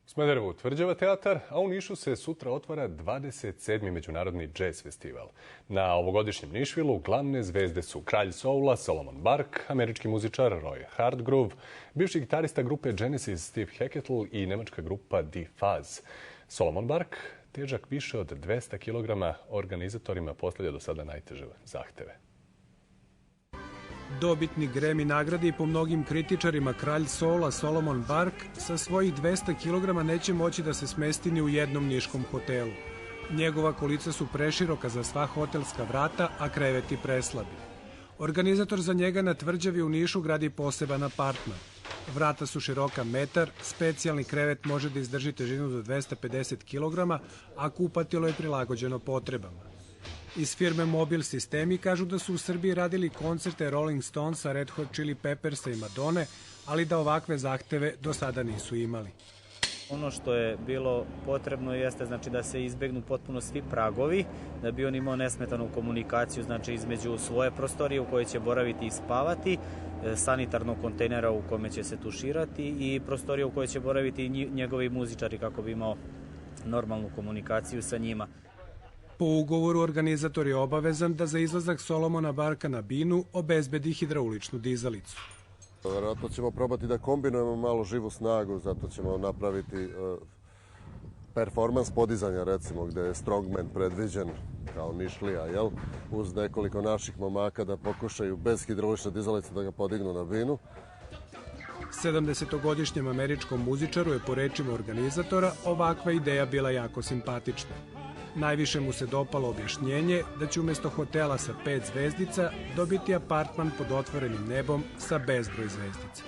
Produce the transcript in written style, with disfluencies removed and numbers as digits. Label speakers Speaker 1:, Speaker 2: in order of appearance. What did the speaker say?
Speaker 1: Smederevu Tvrđava teatar, a u Nišu se sutra otvara 27. Međunarodni džez festival. Na ovogodišnjem Nišvilu glavne zvezde su kralj soula Solomon Bark, američki muzičar Roy Hargrove, bivši gitarista grupe Genesis Steve Hackettle i nemačka grupa Die Faz. Solomon Bark, težak više od 200 kg, organizatorima postavlja do sada najteže zahteve.
Speaker 2: Dobitnik Grammy nagrade i po mnogim kritičarima kralj soula Solomon Bark sa svojih 200 kg neće moći da se smesti ni u jednom niškom hotelu. Njegova kolica su preširoka za sva hotelska vrata, a kreveti preslabi. Organizator za njega na Tvrđavi u Nišu gradi poseban apartman. Vrata su široka metar, specijalni krevet može da izdrži težinu do 250 kg, a kupatilo je prilagođeno potrebama. Iz firme Mobil Sistemi kažu da su u Srbiji radili koncerte Rolling Stonesa, Red Hot Chili Peppersa i Madone, ali da ovakve zahteve do sada nisu imali.
Speaker 3: Ono što je bilo potrebno jeste da se izbegnu potpuno svi pragovi, da bi on imao nesmetanu komunikaciju između svoje prostorije u kojoj će boraviti i spavati, sanitarnog kontejnera u kome će se tuširati i prostorije u kojoj će boraviti i njegovi muzičari kako bi imao normalnu komunikaciju sa njima.
Speaker 2: Po ugovoru organizator je obavezan da za izlazak Solomona Barka na binu obezbedi hidrauličnu dizalicu.
Speaker 4: Vjerojatno ćemo probati da kombinujemo malo živu snagu, zato ćemo napraviti performans podizanja, recimo, gde je strongman predviđen kao Nišlija, uz nekoliko naših momaka da pokušaju bez hidraulične dizalice da ga podignu na binu.
Speaker 2: 70-godišnjem američkom muzičaru je po rečima organizatora ovakva ideja bila jako simpatična. Najviše mu se dopalo objašnjenje da će umjesto hotela sa 5 zvezdica dobiti apartman pod otvorenim nebom sa bezbroj zvezdica.